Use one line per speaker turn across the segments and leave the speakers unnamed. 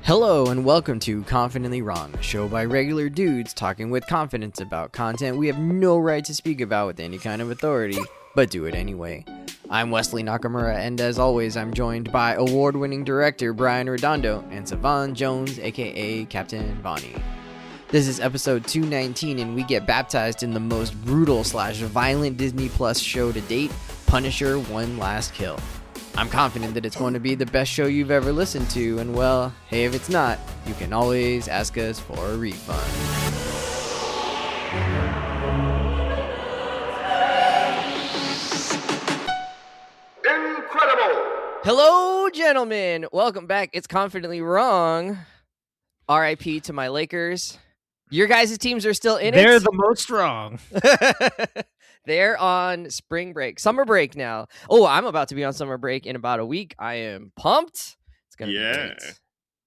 Hello and welcome to Confidently Wrong, a show by regular dudes talking with confidence about content we have no right to speak about with any kind of authority, but do it anyway. I'm Wesley Nakamura, and as always, I'm joined by award-winning director Brian Redondo and Savon Jones, aka Captain Bonnie. This is episode 219, and we get baptized in the most brutal/violent Disney Plus show to date, Punisher: One Last Kill. I'm confident that it's going to be the best show you've ever listened to, and well, hey, if it's not, you can always ask us for a refund.
Incredible!
Hello, gentlemen! Welcome back. It's Confidently Wrong. R.I.P. to my Lakers. Your guys' teams are still in it.
They're the most wrong.
They're on spring break, summer break now. Oh, I'm about to be on summer break in about a week. I am pumped. It's going to be great.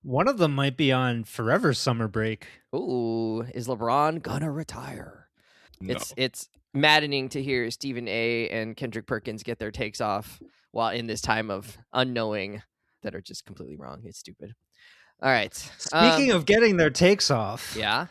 One of them might be on forever summer break.
Ooh, is LeBron gonna retire?
No.
It's maddening to hear Stephen A. and Kendrick Perkins get their takes off while in this time of unknowing that are just completely wrong. It's stupid. All right.
Speaking of getting their takes off,
Yeah.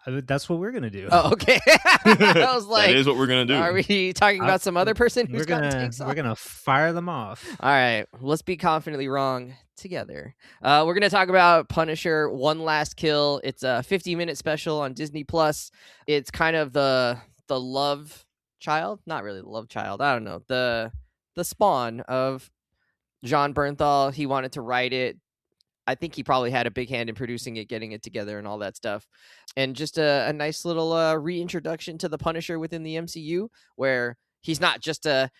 that's what we're gonna do.
Oh, okay. I was like,
that is what we're gonna do.
are we talking about some other person who's got takes off?
We're gonna fire them off.
All right, let's be confidently wrong together. We're gonna talk about Punisher: One Last Kill. It's a 50-minute special on Disney Plus. It's kind of the love child, not really the love child. I don't know, the spawn of Jon Bernthal. He wanted to write it. I think he probably had a big hand in producing it, getting it together, and all that stuff. And just a nice little reintroduction to the Punisher within the MCU, where he's not just a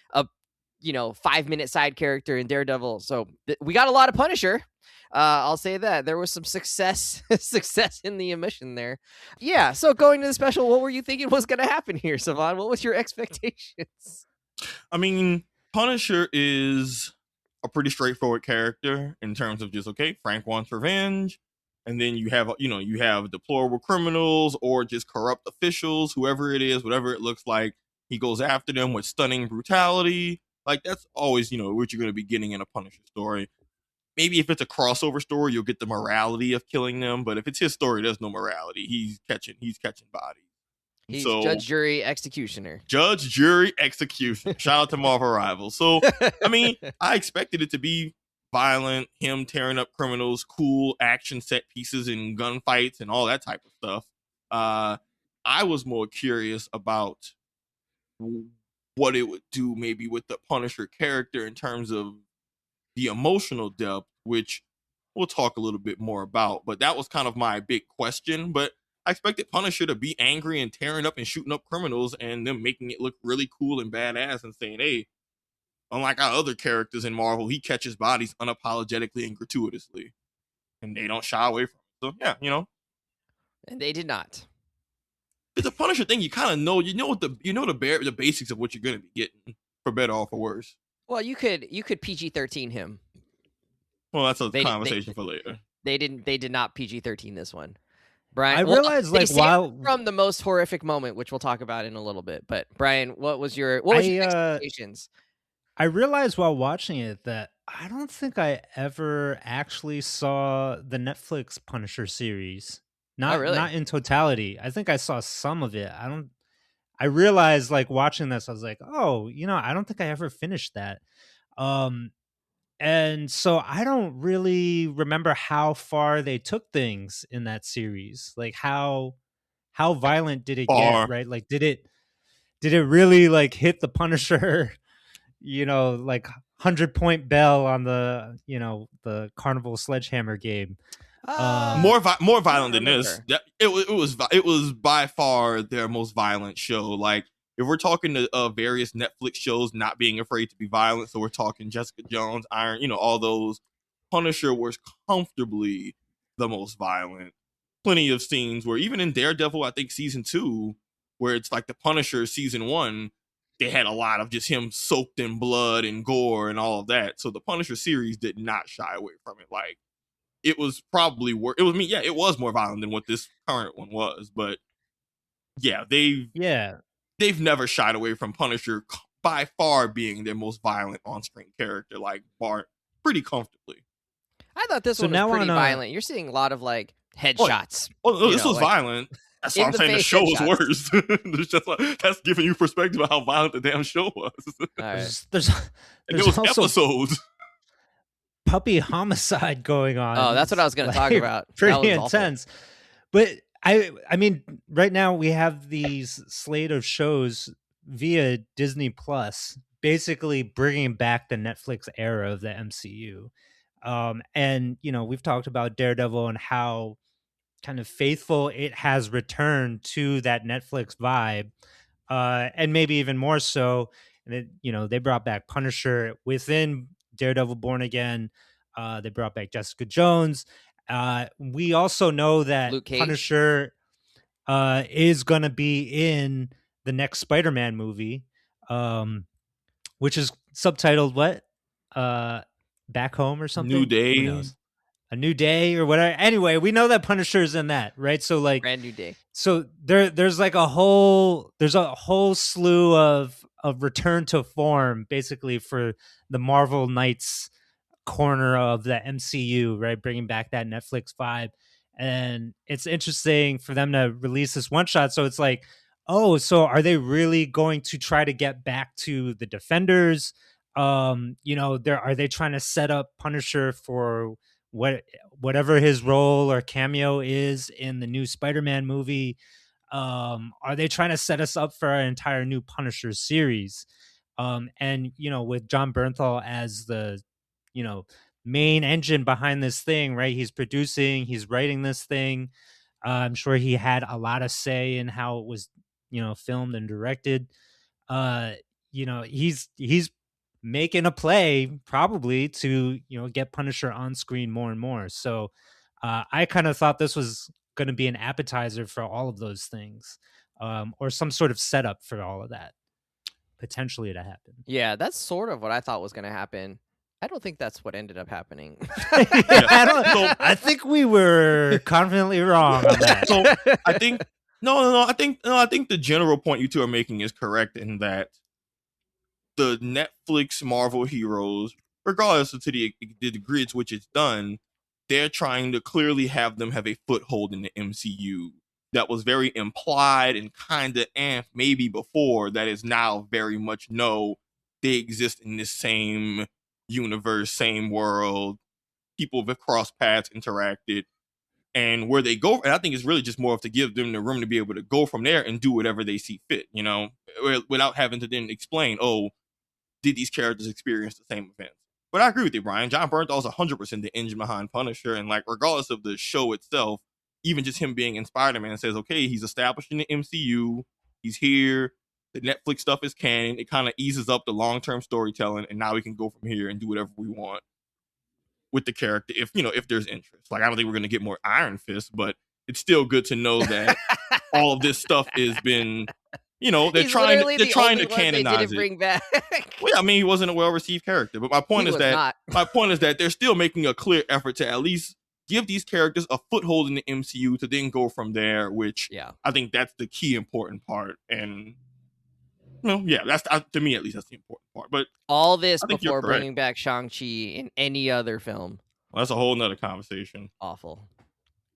5-minute side character in Daredevil. So we got a lot of Punisher. I'll say that there was some success in the emission there. Yeah. So going to the special, what were you thinking was going to happen here, Savon? What was your expectations?
I mean, Punisher is a pretty straightforward character in terms of just, okay, Frank wants revenge, and then you have deplorable criminals or just corrupt officials, whoever it is, whatever it looks like, he goes after them with stunning brutality. Like, that's always, what you're going to be getting in a Punisher story. Maybe if it's a crossover story, you'll get the morality of killing them, but if it's his story, there's no morality. He's catching bodies.
He's judge, jury, executioner.
Judge, jury, execution. Shout out to Marvel Rivals. So, I mean, I expected it to be violent, him tearing up criminals, cool action set pieces and gunfights and all that type of stuff. I was more curious about what it would do maybe with the Punisher character in terms of the emotional depth, which we'll talk a little bit more about. But that was kind of my big question. But I expected Punisher to be angry and tearing up and shooting up criminals and them making it look really cool and badass and saying, hey, unlike our other characters in Marvel, he catches bodies unapologetically and gratuitously. And they don't shy away from it. So, yeah,
And they did not.
It's a Punisher thing. You kind of know, the basics of what you're going to be getting, for better or for worse.
Well, you could PG-13 him.
Well, that's a conversation for later.
They did not PG-13 this one. Brian,
I realized
from the most horrific moment, which we'll talk about in a little bit. But Brian, what was your expectations?
I realized while watching it that I don't think I ever actually saw the Netflix Punisher series. Not in totality. I think I saw some of it. I realized watching this, I was like, oh, I don't think I ever finished that. And so I don't really remember how far they took things in that series. Like how violent did it get, right? Like did it really hit the Punisher, 100-point bell on the Carnival Sledgehammer game?
More violent than this. It was by far their most violent show. Like, if we're talking to various Netflix shows not being afraid to be violent, so we're talking Jessica Jones, Iron, all those, Punisher was comfortably the most violent. Plenty of scenes where even in Daredevil, I think season 2, where it's like the Punisher season 1, they had a lot of just him soaked in blood and gore and all of that. So the Punisher series did not shy away from it. Like, it was probably it was more violent than what this current one was, but yeah, they've never shied away from Punisher by far being their most violent on-screen character, pretty comfortably.
I thought this one was pretty violent. You're seeing a lot of like headshots.
This was violent. That's why I'm saying the show was worse. That's giving you perspective of how violent the damn show was.
There's
also episodes.
Puppy homicide going on.
Oh, that's what I was going to talk about.
Pretty intense. But I mean, right now we have these slate of shows via Disney Plus, basically bringing back the Netflix era of the MCU. And we've talked about Daredevil and how kind of faithful it has returned to that Netflix vibe, and maybe even more so. And they brought back Punisher within Daredevil Born Again. They brought back Jessica Jones. We also know that Punisher is going to be in the next Spider-Man movie, which is subtitled what? Back Home or something?
New Day.
A New Day or whatever. Anyway, we know that Punisher's in that, right? So like
Brand New Day.
So there's like a whole slew of return to form basically for the Marvel Knights corner of the MCU, right? Bringing back that Netflix vibe. And it's interesting for them to release this one shot. So it's like, oh, so are they really going to try to get back to the Defenders? Are they trying to set up Punisher for whatever his role or cameo is in the new Spider-Man movie? Are they trying to set us up for an entire new Punisher series? And with Jon Bernthal as the main engine behind this thing, right? He's producing, he's writing this thing. I'm sure he had a lot of say in how it was filmed and directed. He's making a play probably to get Punisher on screen more and more. So I kind of thought this was going to be an appetizer for all of those things, or some sort of setup for all of that potentially to happen.
Yeah, that's sort of what I thought was going to happen. I don't think that's what ended up happening.
I think we were confidently wrong on that.
So I think I think the general point you two are making is correct in that the Netflix Marvel heroes, regardless of to the degree to which it's done, they're trying to clearly have them have a foothold in the MCU. That was very implied and kind of maybe before, that is now very much no, they exist in this same universe, same world. People have crossed paths, interacted, and where they go, and I think it's really just more of to give them the room to be able to go from there and do whatever they see fit, without having to then explain, oh, did these characters experience the same events? But I agree with you, Brian. Jon Bernthal is 100% the engine behind Punisher, and like regardless of the show itself, even just him being in Spider-Man says, okay, he's established in the MCU, he's here, the Netflix stuff is canon, it kind of eases up the long-term storytelling, and now we can go from here and do whatever we want with the character, if there's interest. Like, I don't think we're going to get more Iron Fist, but it's still good to know that all of this stuff has been, they're trying to canonize it. Bring back. Well, I mean, he wasn't a well-received character, but my point is that they're still making a clear effort to at least give these characters a foothold in the MCU to then go from there, which I think that's the key important part. And that's to me at least, that's the important part. But
all this before bringing back Shang-Chi in any other film.
Well, that's a whole nother conversation.
Awful.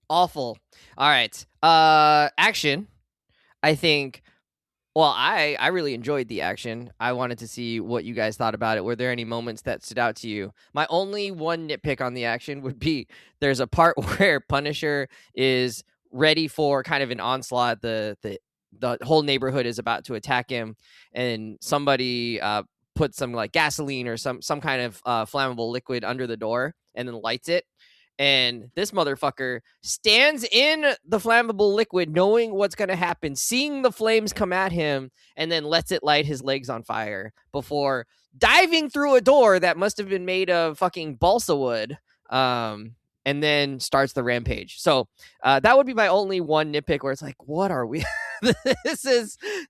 All right. Action. I think. Well, I really enjoyed the action. I wanted to see what you guys thought about it. Were there any moments that stood out to you? My only one nitpick on the action would be there's a part where Punisher is ready for kind of an onslaught. The whole neighborhood is about to attack him, and somebody put some like gasoline or some kind of flammable liquid under the door and then lights it. And this motherfucker stands in the flammable liquid, knowing what's going to happen, seeing the flames come at him, and then lets it light his legs on fire before diving through a door that must have been made of fucking balsa wood, and then starts the rampage. So that would be my only one nitpick where it's like, what are we? This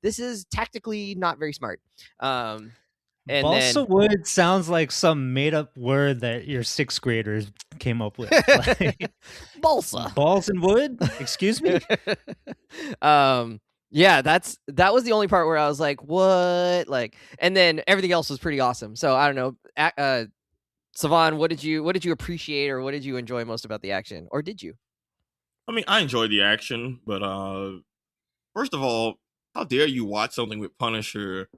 is tactically not very smart.
And balsa wood sounds like some made-up word that your sixth graders came up with. Like,
balsa.
Balls and wood? Excuse me?
Yeah, that was the only part where I was like, what? Like, and then everything else was pretty awesome. So I don't know. Savon, what did you appreciate or what did you enjoy most about the action? Or did you?
I mean, I enjoyed the action, but first of all, how dare you watch something with Punisher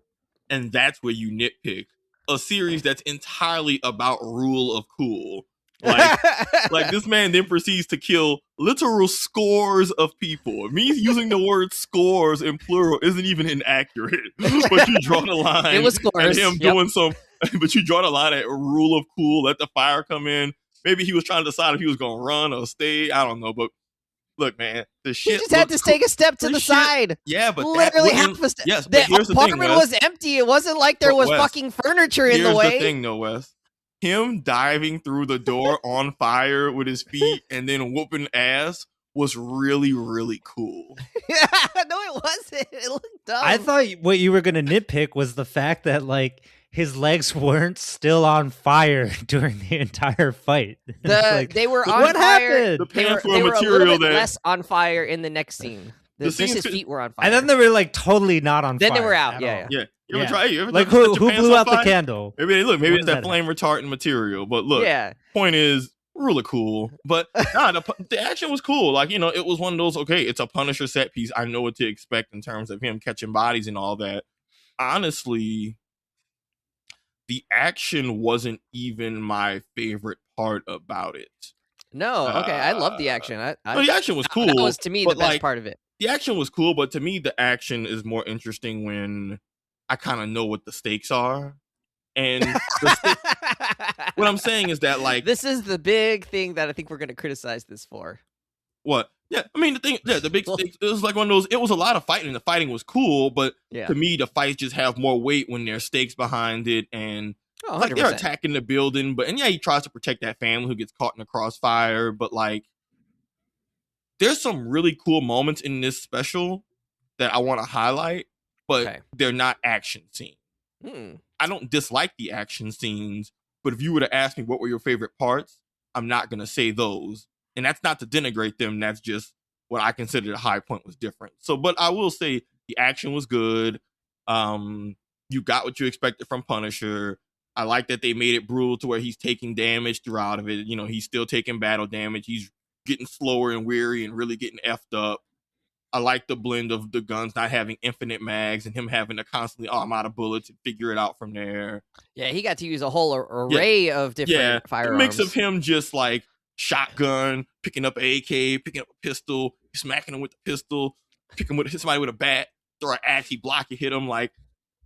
and that's where you nitpick a series that's entirely about rule of cool. Like this man then proceeds to kill literal scores of people. Me using the word scores in plural isn't even inaccurate. But you draw the line.
It was scores.
And him doing some, but you draw the line at rule of cool, let the fire come in. Maybe he was trying to decide if he was going to run or stay. I don't know. But look, man, the shit.
He just had to take a step to the side.
Yeah, but
literally half a step.
Yes,
the
here's
apartment
the thing,
was empty. It wasn't like there was
Wes,
fucking furniture in the way.
Here's the thing, though, Wes. Him diving through the door on fire with his feet and then whooping ass was really, really cool.
No, it wasn't. It looked dumb.
I thought what you were going to nitpick was the fact that, like, his legs weren't still on fire during the entire fight.
They were on
what
fire.
Happened?
They were a little bit less on fire in the next scene. His feet were on fire.
And then they were, like, totally not on fire.
Then they were out. Yeah.
You ever try? You ever
like who blew out the candle?
Maybe it's that flame retardant material. But look, point is really cool. But the action was cool. Like, you know, it was one of those. Okay, it's a Punisher set piece. I know what to expect in terms of him catching bodies and all that. Honestly, the action wasn't even my favorite part about it.
No, okay, I love the action.
The action was cool.
That was to me the best part of it.
The action was cool, but to me, the action is more interesting when I kind of know what the stakes are. And what I'm saying is that, like,
this is the big thing that I think we're going to criticize this for.
What? Yeah, I mean, the big stakes, it was like one of those, it was a lot of fighting, and the fighting was cool, but to me, the fights just have more weight when there's stakes behind it, and like, they're attacking the building, but, and he tries to protect that family who gets caught in the crossfire, but, like, there's some really cool moments in this special that I want to highlight, but they're not action scenes. I don't dislike the action scenes, but if you were to ask me what were your favorite parts, I'm not going to say those. And that's not to denigrate them. That's just what I consider the high point was different. So, but I will say the action was good. You got what you expected from Punisher. I like that they made it brutal to where he's taking damage throughout of it. You know, he's still taking battle damage. He's getting slower and weary and really getting effed up. I like the blend of the guns not having infinite mags and him having to constantly, I'm out of bullets and figure it out from there.
Yeah, he got to use a whole array of different firearms.
A mix of him just like shotgun, picking up an AK, picking up a pistol, smacking him with the pistol, hit somebody with a bat, throw an axe, he block, you hit him. Like,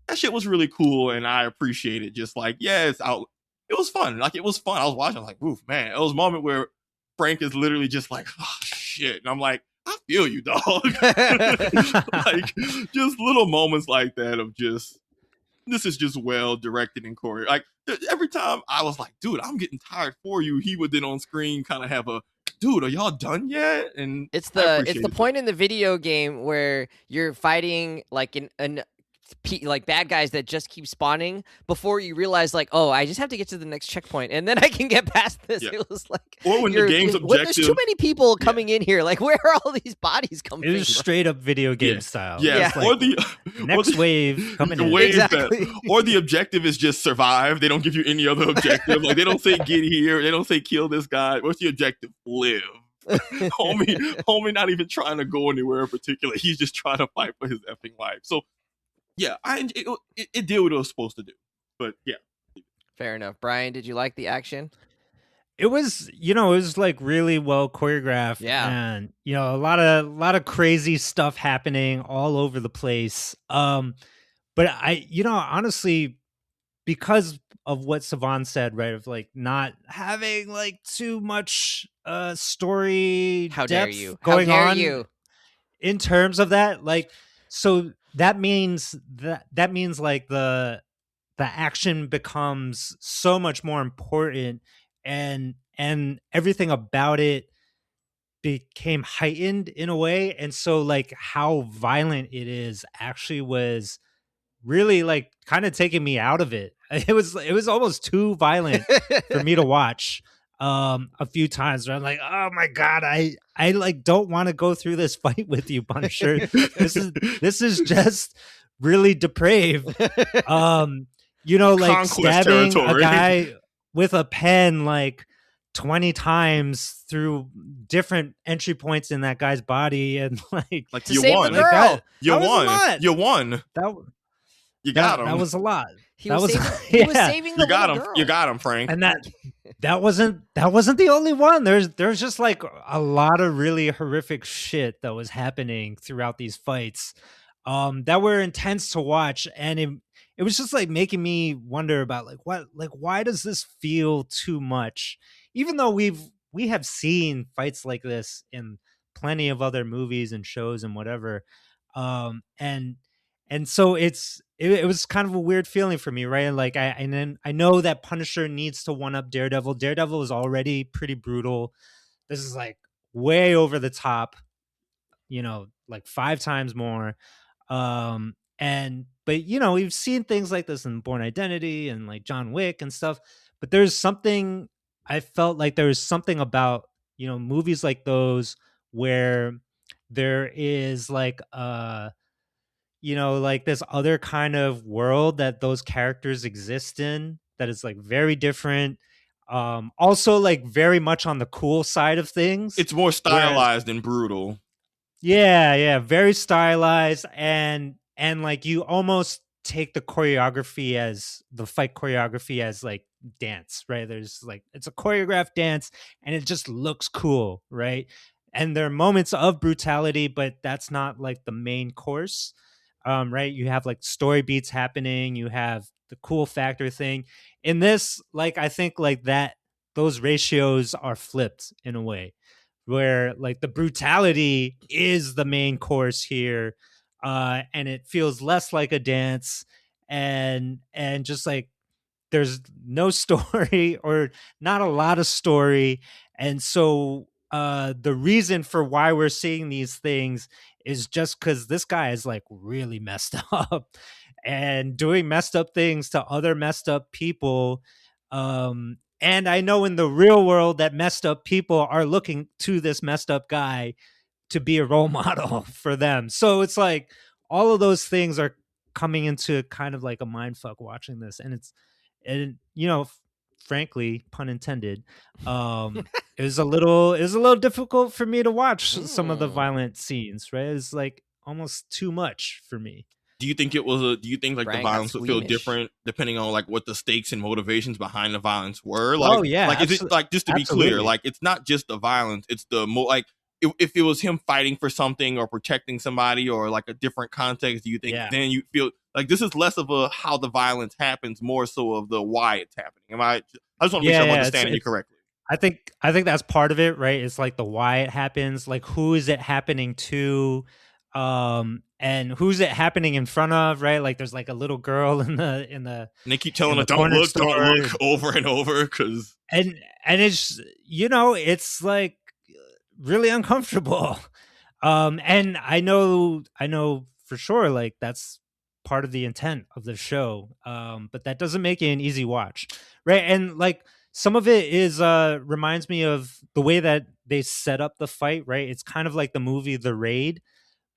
that shit was really cool, and I appreciate it. Just like, it's out. It was fun. Like, it was fun. I was watching, I was like, oof, man. It was a moment where Frank is literally just like, oh, shit. And I'm like, I feel you, dog. Like, just little moments like that of just, this is just well directed and choreographed. Like, every time I was like, dude, I'm getting tired for you, he would then on screen kind of have a, dude, are y'all done yet? And
it's the point in the video game where you're fighting like like bad guys that just keep spawning before you realize, like, oh, I just have to get to the next checkpoint and then I can get past this. It was like,
or when the game's objective,
there's too many people coming in here. Like, where are all these bodies coming from?
It was straight up video game style.
Yeah.
Like,
or the
next wave coming in.
Exactly.
Or the objective is just survive. They don't give you any other objective. Like, they don't say get here. They don't say kill this guy. What's the objective? Live. homie not even trying to go anywhere in particular. He's just trying to fight for his effing life. So yeah, it did what it was supposed to do. But yeah.
Fair enough. Brian, did you like the action?
It was, like really well choreographed.
Yeah.
And, a lot of crazy stuff happening all over the place. But I, honestly, because of what Savon said, right, of like not having like too much story depth going on in terms of that, like, so that means like the action becomes so much more important, and everything about it became heightened in a way, and so like how violent it is actually was really like kind of taking me out of it. It was almost too violent for me to watch a few times where I'm like, oh my God, I like don't want to go through this fight with you, Punisher. This is just really depraved. Like
Conquest
stabbing
territory.
a guy with a pen like 20 times through different entry points in that guy's body, and like
to save the girl.
Like
you
that
won.
Was a lot.
You won. You got him.
That was a lot.
He was saving the little girl.
You got him, Frank.
And that wasn't the only one. There's just like a lot of really horrific shit that was happening throughout these fights, that were intense to watch, and it was just like making me wonder about why does this feel too much, even though we have seen fights like this in plenty of other movies and shows and whatever, and so it was kind of a weird feeling for me, right? Like I know that Punisher needs to one up Daredevil. Daredevil is already pretty brutal. This is like way over the top, like 5 times more. But we've seen things like this in Bourne Identity and like John Wick and stuff. But I felt like there was something about movies like those where there is like like this other kind of world that those characters exist in that is like very different. Also like very much on the cool side of things.
It's more stylized and brutal.
Yeah, very stylized, and like you almost take the fight choreography as like dance, right? There's like it's a choreographed dance and it just looks cool, right? And there are moments of brutality, but that's not like the main course. Right? You have like story beats happening, you have the cool factor thing. In this, like I think like that those ratios are flipped in a way where like the brutality is the main course here, and it feels less like a dance, and just like there's no story or not a lot of story. And so the reason for why we're seeing these things is just because this guy is like really messed up and doing messed up things to other messed up people. And I know in the real world that messed up people are looking to this messed up guy to be a role model for them. So it's like all of those things are coming into kind of like a mind fuck watching this. And frankly, pun intended, it was a little difficult for me to watch some of the violent scenes, right? It's like almost too much for me.
Do you think like Frank, the violence would feel different depending on like what the stakes and motivations behind the violence were? Like,
oh yeah,
like is it like, just to be clear, like it's not just the violence, it's the like if it was him fighting for something or protecting somebody or like a different context, do you think then you feel like this is less of a how the violence happens, more so of the why it's happening? I just want to make sure I'm understanding you correctly.
I think that's part of it, right? It's like the why it happens, like who is it happening to, and who's it happening in front of, right? Like there's like a little girl in the and
they keep telling her don't look over and over because
and it's it's like really uncomfortable. And I know for sure like that's part of the intent of the show, but that doesn't make it an easy watch, right? And like some of it is reminds me of the way that they set up the fight, right? It's kind of like the movie The Raid,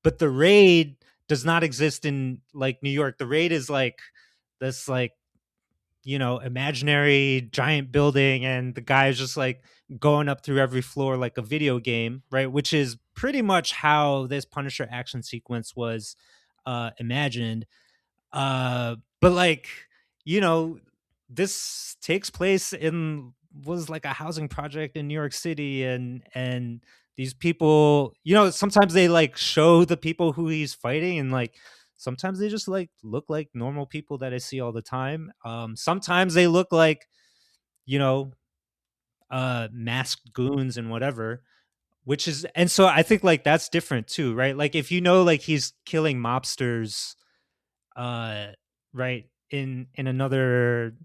but The Raid does not exist in like New York. The Raid is like this like imaginary giant building, and the guy is just like going up through every floor like a video game, right? Which is pretty much how this Punisher action sequence was imagined. But like this takes place was like a housing project in New York City, and these people, sometimes they like show the people who he's fighting, and like sometimes they just like look like normal people that I see all the time. Sometimes they look like masked goons and whatever, and so I think like that's different too, right? Like if like he's killing mobsters right in another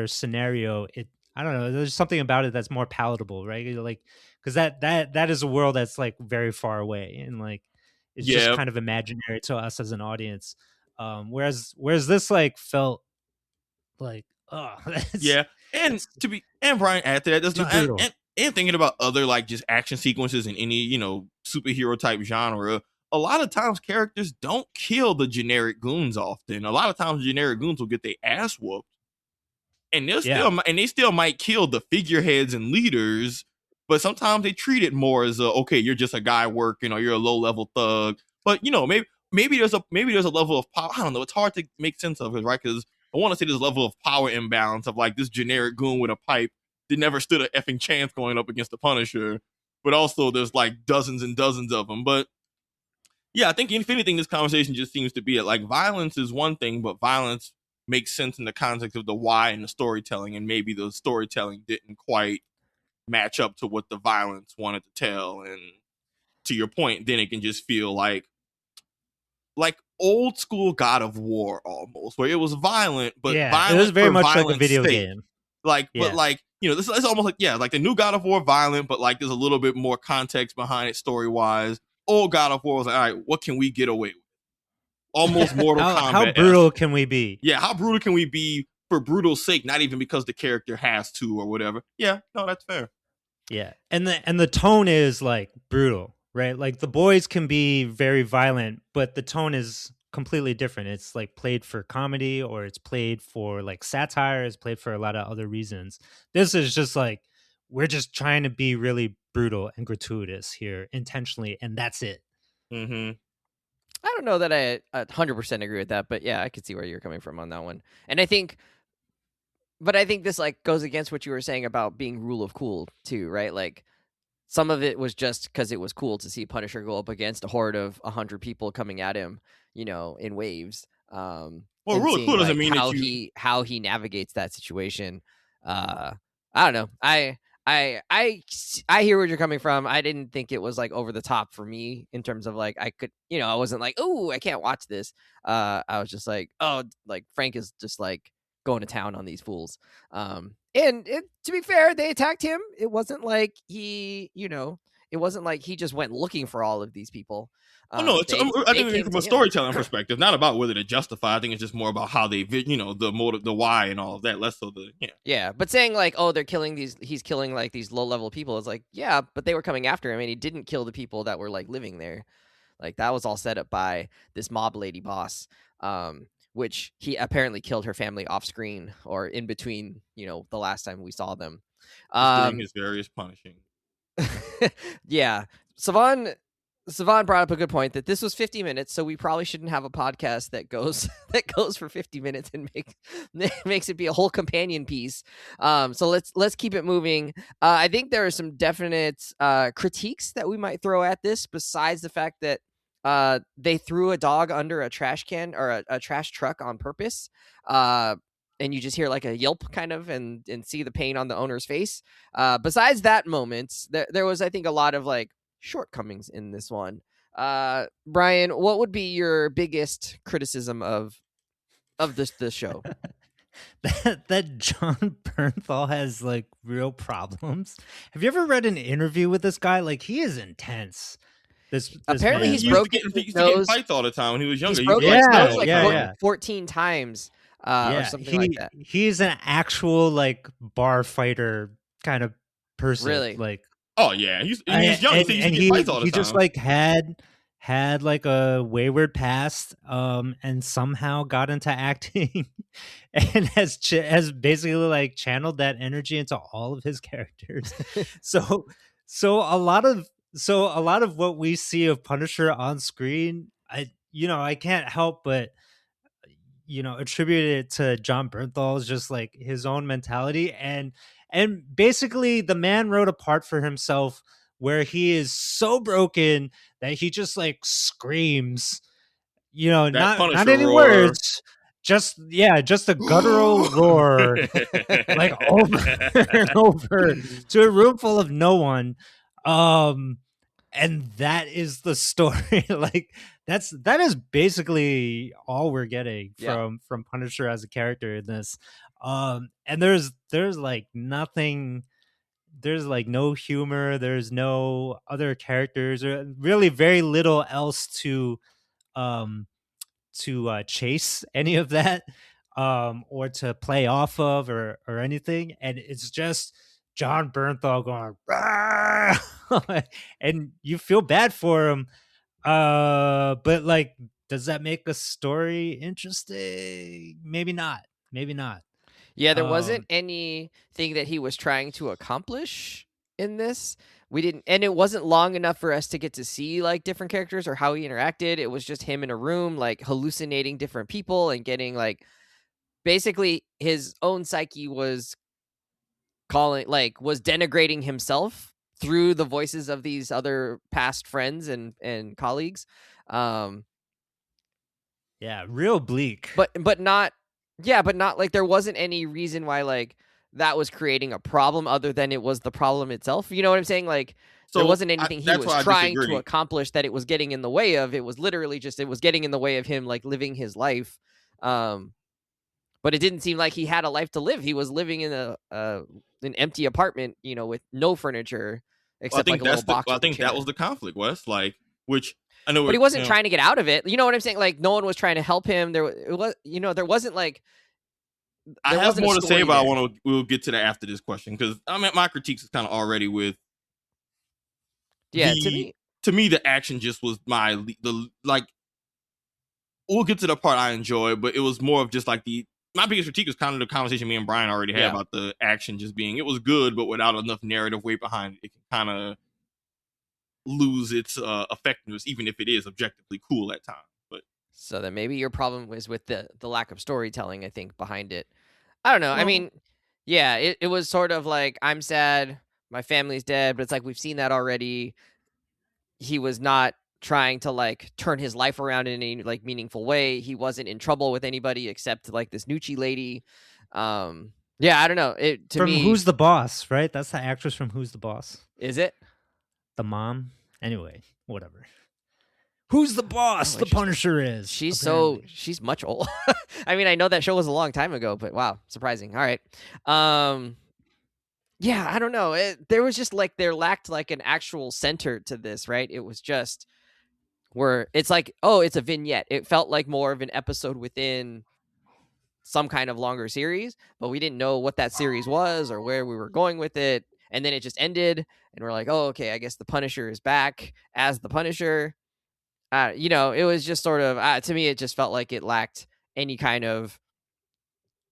scenario, I don't know, there's something about it that's more palatable, right? Like because that is a world that's like very far away, and like it's just kind of imaginary to us as an audience, whereas this like felt like
and Brian, add to that, that's not and thinking about other like just action sequences in any superhero type genre, a lot of times characters don't kill the generic goons often. A lot of times generic goons will get their ass whooped and they still might kill the figureheads and leaders, but sometimes they treat it more as okay, you're just a guy working, or you're a low level thug. But maybe there's a level of power. I don't know. It's hard to make sense of it, right? Because I want to say this level of power imbalance of like this generic goon with a pipe that never stood a effing chance going up against the Punisher, but also there's like dozens and dozens of them. But yeah, I think if anything, this conversation just seems to be it. Like violence is one thing, but violence makes sense in the context of the why and the storytelling, and maybe the storytelling didn't quite match up to what the violence wanted to tell. And to your point, then it can just feel like old school God of War almost, where it was violent, but violent,
it was very much like a video
sake.
game.
But this is almost like the new God of War violent, but like there's a little bit more context behind it story wise. Old God of War was like, all right, what can we get away with? Almost Mortal Kombat.
How brutal can we be?
Yeah, how brutal can we be for brutal's sake? Not even because the character has to or whatever. Yeah, no, that's fair.
Yeah, and the tone is like brutal, right? Like the boys can be very violent, but the tone is completely different. It's like played for comedy, or it's played for like satire. It's played for a lot of other reasons. This is just like, we're just trying to be really brutal and gratuitous here intentionally, and that's it.
Mm-hmm.
I don't know that I 100% agree with that, but yeah, I could see where you're coming from on that one. And I think this like goes against what you were saying about being rule of cool too, right? Like some of it was just because it was cool to see Punisher go up against a horde of 100 people coming at him, in waves.
Well, rule of cool doesn't mean
how he navigates that situation. I don't know. I hear where you're coming from. I didn't think it was like over the top for me in terms of like I could, I wasn't like, oh, I can't watch this. I was just like, oh, like Frank is just like going to town on these fools. And to be fair, they attacked him. It wasn't like he just went looking for all of these people.
I think from a storytelling perspective, not about whether to justify. I think it's just more about how they, the motive, the why, and all of that. Less so
Yeah, but saying like, oh, he's killing like these low level people is like, yeah, but they were coming after him, and he didn't kill the people that were like living there. Like that was all set up by this mob lady boss, which he apparently killed her family off screen or in between, the last time we saw them.
Doing his various punishing.
Yeah, Savon brought up a good point that this was 50 minutes, so we probably shouldn't have a podcast that goes for 50 minutes and makes it be a whole companion piece. So let's keep it moving. I think there are some definite critiques that we might throw at this, besides the fact that they threw a dog under a trash can or a trash truck on purpose. And you just hear like a yelp kind of and see the pain on the owner's face. Besides that moment, there was, I think, a lot of like shortcomings in this one. Brian, what would be your biggest criticism of this show?
that Jon Bernthal has like real problems. Have you ever read an interview with this guy? Like, he is intense. This
apparently
man.
he's broken his nose.
Fights all the time when he was younger.
He's broken his nose like 14 times. Or something like that.
He's an actual like bar fighter kind of person.
Really?
Like,
oh yeah, he's young. And he fights all the time.
Just like had like a wayward past, and somehow got into acting, and has basically like channeled that energy into all of his characters. so a lot of what we see of Punisher on screen, I can't help but attribute it to Jon Bernthal's just like his own mentality, and basically the man wrote a part for himself where he is so broken that he just like screams, not any
roar.
words, just a guttural roar, like over and over to a room full of no one. And that is the story. Like that is basically all we're getting from Punisher as a character in this. And there's like nothing. There's like no humor. There's no other characters, or really very little else to chase any of that, or to play off of, or anything. And it's just Jon Bernthal going, and you feel bad for him. But like, does that make a story interesting? Maybe not.
Yeah, there wasn't anything that he was trying to accomplish in this. We didn't, and it wasn't long enough for us to get to see like different characters or how he interacted. It was just him in a room, like hallucinating different people and getting like basically his own psyche was was denigrating himself through the voices of these other past friends and colleagues.
Yeah, real bleak.
But not like there wasn't any reason why like that was creating a problem other than it was the problem itself. You know what I'm saying? Like there wasn't anything he was trying to accomplish that it was getting in the way of. It was literally just it was getting in the way of him like living his life. But it didn't seem like he had a life to live. He was living in an empty apartment, you know, with no furniture except like a little box.
I think that was the conflict, Wes. Like, which I know,
but he wasn't trying to get out of it. You know what I'm saying? Like, no one was trying to help him. There wasn't like.
I have more to say, but we'll get to that after this question because I mean, my critiques is kind of already with.
Yeah,
to me, the action just was like. We'll get to the part I enjoy, but it was more of just like my biggest critique was kind of the conversation me and Brian already had about the action just being, it was good, but without enough narrative weight behind it, it can kind of lose its effectiveness, even if it is objectively cool at times. But
so then maybe your problem was with the lack of storytelling, I think, behind it. I don't know. Well, I mean, yeah, it was sort of like, I'm sad, my family's dead, but it's like we've seen that already. He was not trying to like turn his life around in any like meaningful way. He wasn't in trouble with anybody except like this Nucci lady. Yeah, I don't know.
From Who's the Boss, right? That's the actress from Who's the Boss.
Is it?
The mom? Anyway, whatever. Who's the boss? The Punisher is.
She's much old. I mean, I know that show was a long time ago, but wow, surprising. All right. Yeah, I don't know. There was just like, there lacked like an actual center to this, right? It was just where it's like, oh, it's a vignette. It felt like more of an episode within some kind of longer series, but we didn't know what that series was or where we were going with it. And then it just ended and we're like, oh, okay, I guess the Punisher is back as the Punisher. You know, it was just sort of, to me, it just felt like it lacked any kind of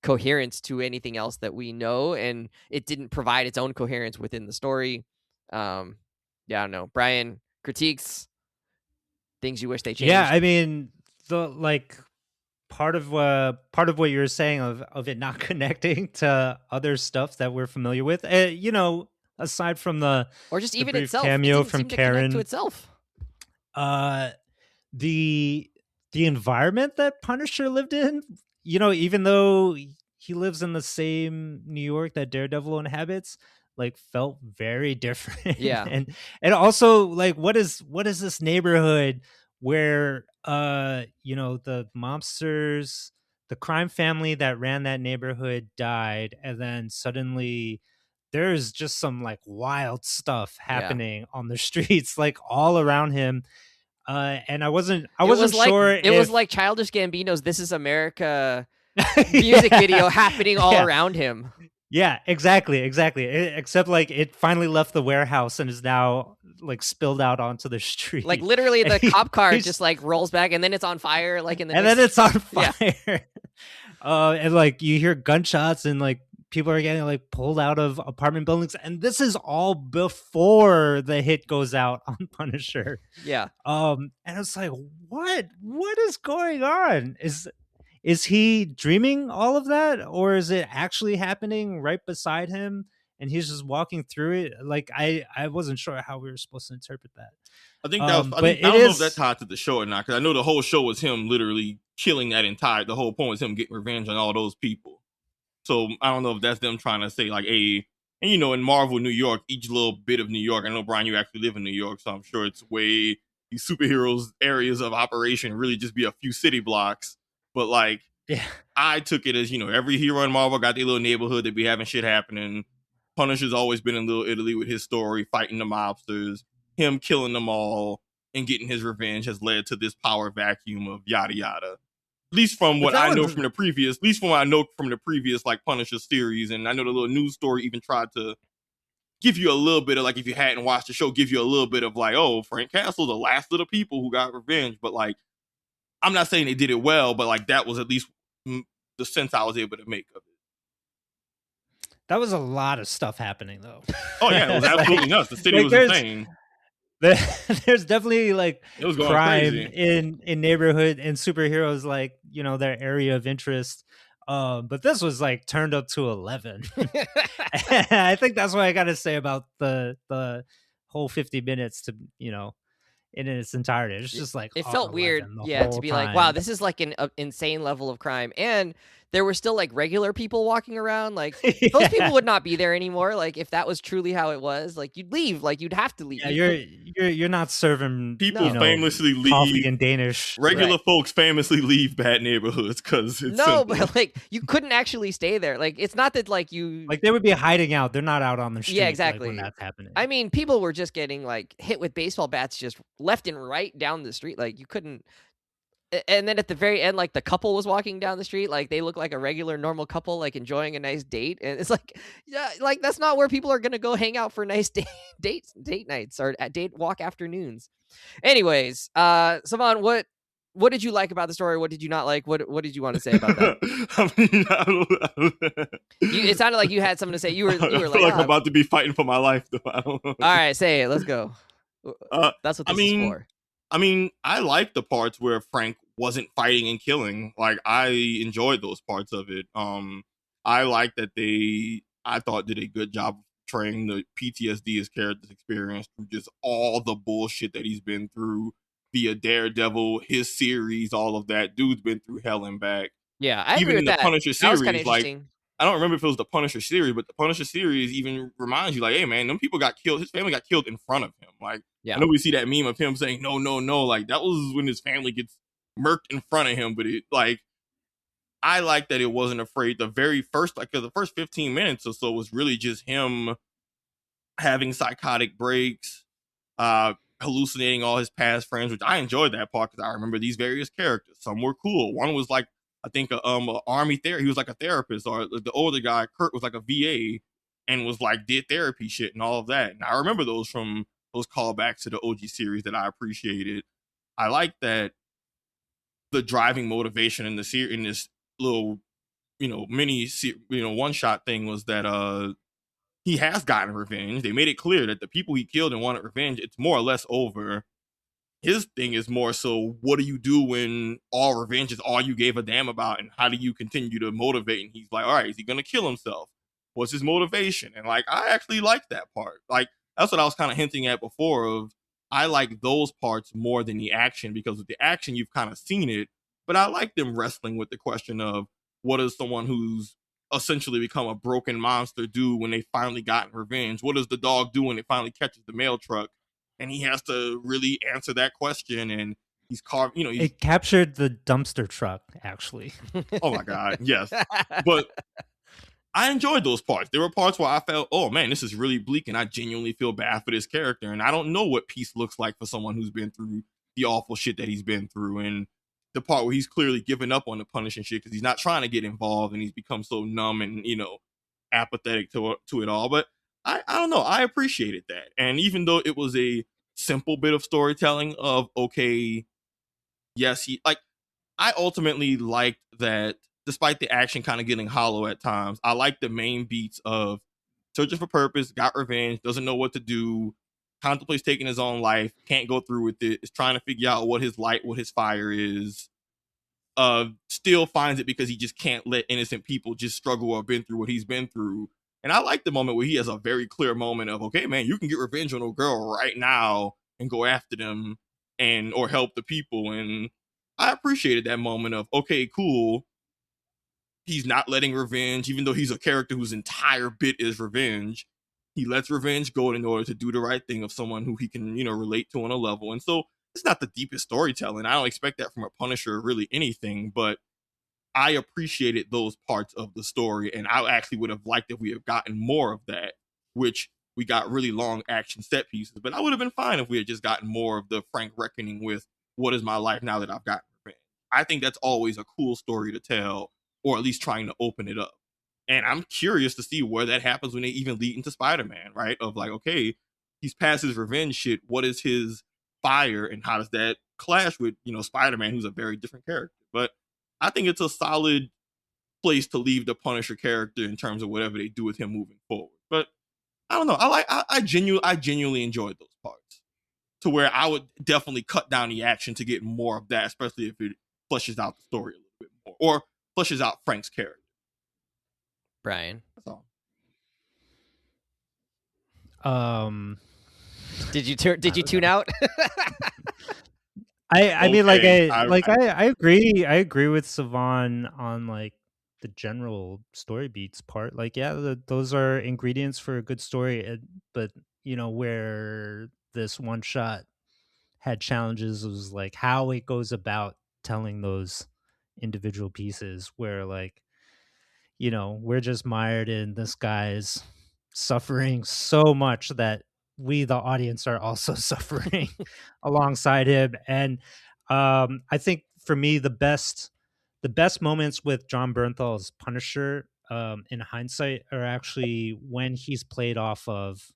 coherence to anything else that we know. And it didn't provide its own coherence within the story. Yeah, I don't know. Brian, critiques, things you wish they changed.
Yeah, I mean, the like part of what you're saying of it not connecting to other stuff that we're familiar with, you know, aside from the
or just even itself,
cameo from Karen
to itself.
The environment that Punisher lived in, you know, even though he lives in the same New York that Daredevil inhabits, like felt very different.
Yeah.
and also like what is this neighborhood where you know, the mobsters, the crime family that ran that neighborhood died, and then suddenly there's just some like wild stuff happening on the streets like all around him. And I wasn't sure.
It was like Childish Gambino's "This Is America" music video happening all around him.
Yeah, exactly. Except like it finally left the warehouse and is now like spilled out onto the street.
Like literally, the cop car just like rolls back and then it's on fire. Like
then it's on fire. Yeah. And like you hear gunshots and like people are getting like pulled out of apartment buildings, and this is all before the hit goes out on Punisher.
Yeah.
And it's like, what is going on? Is he dreaming all of that, or is it actually happening right beside him and he's just walking through it? Like I wasn't sure how we were supposed to interpret that.
I think that was, I don't know if that tied to the show or not, because I know the whole show was him literally killing the whole point was him getting revenge on all those people. So I don't know if that's them trying to say like, and you know, in Marvel New York, each little bit of New York, I know, Brian, you actually live in New York, so I'm sure it's way these superheroes areas of operation really just be a few city blocks. But like,
yeah,
I took it as, you know, every hero in Marvel got their little neighborhood that be having shit happening. Punisher's always been in Little Italy with his story, fighting the mobsters. Him killing them all and getting his revenge has led to this power vacuum of yada yada. At least from what I know from the previous, like Punisher series, and I know the little news story even tried to give you a little bit of like, if you hadn't watched the show, give you a little bit of like, oh, Frank Castle's the last of the people who got revenge. But like, I'm not saying they did it well, but like that was at least the sense I was able to make of it.
That was a lot of stuff happening, though.
Oh yeah, it was absolutely nuts. The city was insane.
There's definitely like
it was going
crime
crazy
in neighborhood and superheroes like, you know, their area of interest. But this was like turned up to 11. I think that's what I got to say about the whole 50 minutes to, you know, in its entirety. It's just like
it felt weird, to be
time.
like, wow, this is like an insane level of crime, and there were still like regular people walking around. Like those people would not be there anymore. Like if that was truly how it was, like you'd leave. Like you'd have to leave.
Yeah, you're not serving
people,
you know,
famously leave
coffee and Danish.
Regular folks famously leave bad neighborhoods because it's simple.
But like you couldn't actually stay there. Like it's not that like you
like they would be hiding out. They're not out on the street.
Yeah, exactly.
Like, when that's happening.
I mean, people were just getting like hit with baseball bats just left and right down the street. Like you couldn't. And then at the very end, like the couple was walking down the street, like they look like a regular normal couple, like enjoying a nice date. And it's like, yeah, like that's not where people are gonna go hang out for nice date nights or date walk afternoons. Anyways, Savon, what did you like about the story? What did you not like? What did you want to say about that? It sounded like you had something to say. You were like
I'm about to be fighting for my life, though. I don't know.
All right, say it. Let's go. That's what this is for.
I mean, I like the parts where Frank wasn't fighting and killing. Like, I enjoyed those parts of it. I like that I thought did a good job of portraying the PTSD his character's experience through just all the bullshit that he's been through via Daredevil, his series, all of that. Dude's been through hell and back.
Yeah, I
even
agree with
in the
that.
Punisher
That was
series,
kinda interesting.
I don't remember if it was the Punisher series, but the Punisher series even reminds you, like, hey man, them people got killed. His family got killed in front of him. Like, I know we see that meme of him saying, no. Like, that was when his family gets murked in front of him. But it, like, I like that it wasn't afraid. The very first, like, the first 15 minutes or so was really just him having psychotic breaks, hallucinating all his past friends, which I enjoyed that part because I remember these various characters. Some were cool. One was like, I think a army therapist. He was like a therapist, or the older guy, Kurt, was like a VA and was like did therapy shit and all of that. And I remember those from those callbacks to the OG series that I appreciated. I like that the driving motivation in the in this little, mini, one shot thing was that he has gotten revenge. They made it clear that the people he killed and wanted revenge, it's more or less over. His thing is more so, what do you do when all revenge is all you gave a damn about, and how do you continue to motivate? And he's like, all right, is he gonna kill himself? What's his motivation? And like, I actually like that part. Like, that's what I was kind of hinting at before, of I like those parts more than the action, because with the action you've kind of seen it, but I like them wrestling with the question of, what does someone who's essentially become a broken monster do when they finally gotten revenge? What does the dog do when it finally catches the mail truck? And he has to really answer that question. And he's carved,
it captured the dumpster truck, actually.
Oh my God, yes. But I enjoyed those parts. There were parts where I felt, oh man, this is really bleak, and I genuinely feel bad for this character. And I don't know what peace looks like for someone who's been through the awful shit that he's been through. And the part where he's clearly given up on the punishing shit because he's not trying to get involved, and he's become so numb and, apathetic to it all. But I don't know. I appreciated that. And even though it was a simple bit of storytelling of, okay, yes, I ultimately liked that despite the action kind of getting hollow at times, I liked the main beats of searching for purpose, got revenge, doesn't know what to do, contemplates taking his own life, can't go through with it, is trying to figure out what his light, what his fire is, still finds it because he just can't let innocent people just struggle or been through what he's been through. And I like the moment where he has a very clear moment of, okay, man, you can get revenge on a girl right now and go after them or help the people. And I appreciated that moment of, okay, cool. He's not letting revenge, even though he's a character whose entire bit is revenge. He lets revenge go in order to do the right thing of someone who he can, relate to on a level. And so it's not the deepest storytelling. I don't expect that from a Punisher or really anything, but I appreciated those parts of the story, and I actually would have liked if we had gotten more of that, which we got really long action set pieces. But I would have been fine if we had just gotten more of the Frank reckoning with, what is my life now that I've gotten revenge? I think that's always a cool story to tell, or at least trying to open it up. And I'm curious to see where that happens when they even lead into Spider-Man, right? Of like, okay, he's past his revenge shit. What is his fire, and how does that clash with, Spider-Man, who's a very different character? But I think it's a solid place to leave the Punisher character in terms of whatever they do with him moving forward. But I don't know. I genuinely enjoyed those parts to where I would definitely cut down the action to get more of that, especially if it fleshes out the story a little bit more or fleshes out Frank's character.
Brian,
that's all.
Did you tune out?
I mean, like I agree. I agree with Savon on like the general story beats part. Like, yeah, those are ingredients for a good story. But you know, where this one shot had challenges was like how it goes about telling those individual pieces. Where like, you know, we're just mired in this guy's suffering so much that we, the audience, are also suffering alongside him. And I think for me, the best moments with Jon Bernthal's Punisher, in hindsight, are actually when he's played off of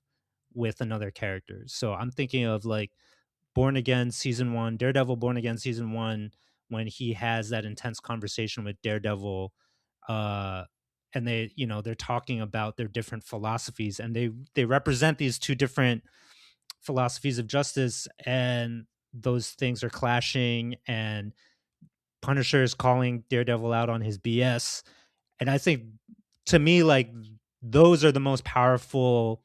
with another character. So I'm thinking of like Born Again season 1, Daredevil Born Again season 1, when he has that intense conversation with Daredevil, and they, you know, they're talking about their different philosophies, and they represent these two different philosophies of justice, and those things are clashing, and Punisher is calling Daredevil out on his BS. And I think, to me, like, those are the most powerful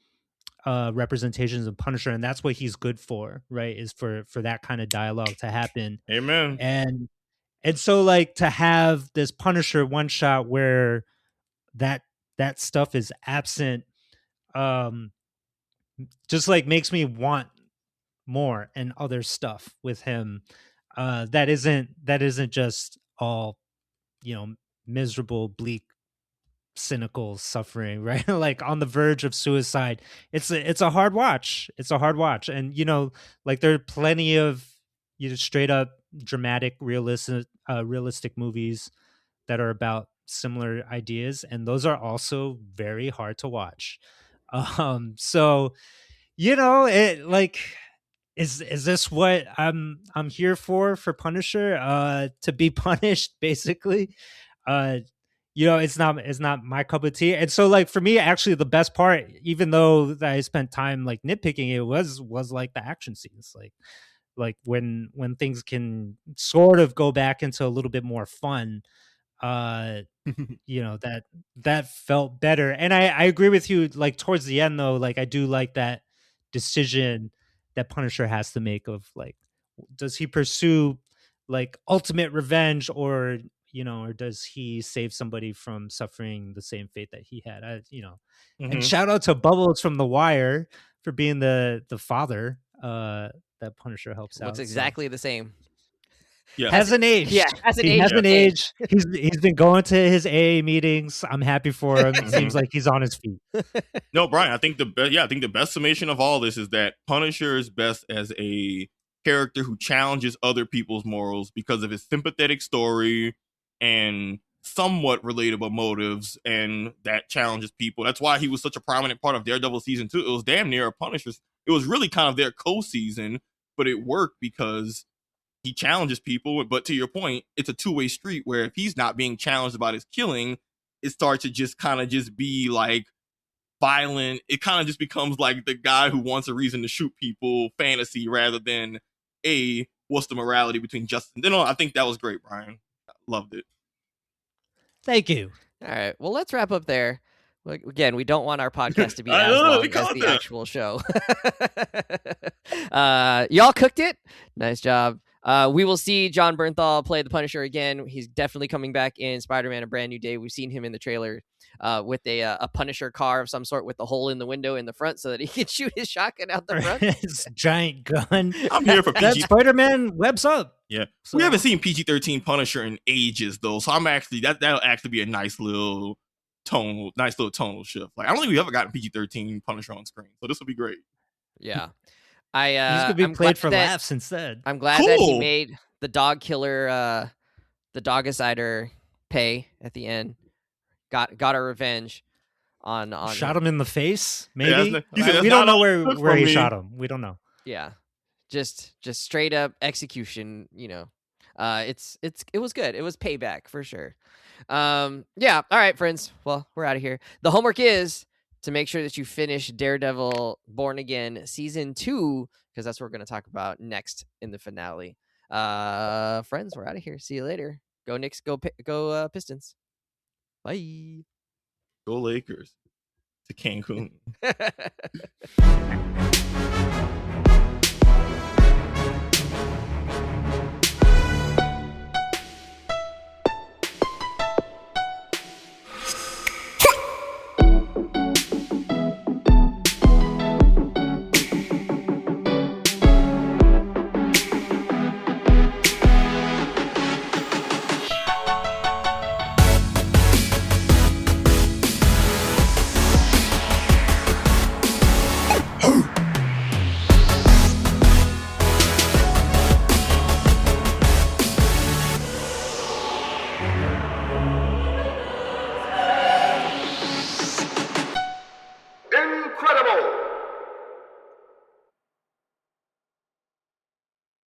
representations of Punisher, and that's what he's good for, right? Is for that kind of dialogue to happen.
Amen.
And so, like, to have this Punisher one shot where that stuff is absent, just like makes me want more and other stuff with him. That isn't just all, you know, miserable, bleak, cynical suffering, right? Like on the verge of suicide. It's a hard watch. It's a hard watch. And, you know, like there are plenty of, you know, straight up dramatic, realistic movies that are about similar ideas, and those are also very hard to watch. So, you know, it like, is this what I'm here for Punisher? To be punished, basically. You know, it's not my cup of tea. And so, like, for me, actually, the best part, even though I spent time like nitpicking it, was like the action scenes, like when things can sort of go back into a little bit more fun. You know, that felt better. And I agree with you, like towards the end though, like I do like that decision that Punisher has to make of like, does he pursue like ultimate revenge, or, you know, or does he save somebody from suffering the same fate that he had? You know, and shout out to Bubbles from The Wire for being the father that Punisher helps out.
Looks exactly the same.
Yeah. Hasn't aged.
Yeah,
hasn't aged. He's been going to his AA meetings. I'm happy for him. It seems like he's on his feet.
No, Brian, I think the best summation of all this is that Punisher is best as a character who challenges other people's morals because of his sympathetic story and somewhat relatable motives, and that challenges people. That's why he was such a prominent part of Daredevil season 2. It was damn near a Punisher's. It was really kind of their co-season, but it worked because he challenges people. But to your point, it's a two-way street where if he's not being challenged about his killing, it starts to just kind of just be like violent. It kind of just becomes like the guy who wants a reason to shoot people fantasy rather than what's the morality between justice. You know, I think that was great, Brian. I loved it.
Thank you.
All right. Well, let's wrap up there. Again, we don't want our podcast to be as long as the actual show. Y'all cooked it. Nice job. We will see Jon Bernthal play the Punisher again. He's definitely coming back in Spider-Man: A Brand New Day. We've seen him in the trailer with a Punisher car of some sort with the hole in the window in the front so that he can shoot his shotgun out the front.
His giant gun.
I'm here for PG.
Spider-Man webs up.
Yeah. So, we haven't seen PG-13 Punisher in ages, though. So I'm actually, that'll actually be a nice little tonal shift. Like, I don't think we've ever gotten PG-13 Punisher on screen. So this will be great.
Yeah.
He's gonna be played for laughs instead.
I'm glad that he made the dog killer, the Dogicider pay at the end. Got a revenge on
shot him in the face. Maybe
we
don't know where he shot him. We don't know.
Yeah, just straight up execution. You know, It was good. It was payback for sure. Yeah. All right, friends. Well, we're out of here. The homework is to make sure that you finish Daredevil Born Again season 2, because that's what we're going to talk about next in the finale. Friends, we're out of here. See you later. Go Knicks. Go Pistons. Bye.
Go Lakers to Cancun.
Incredible!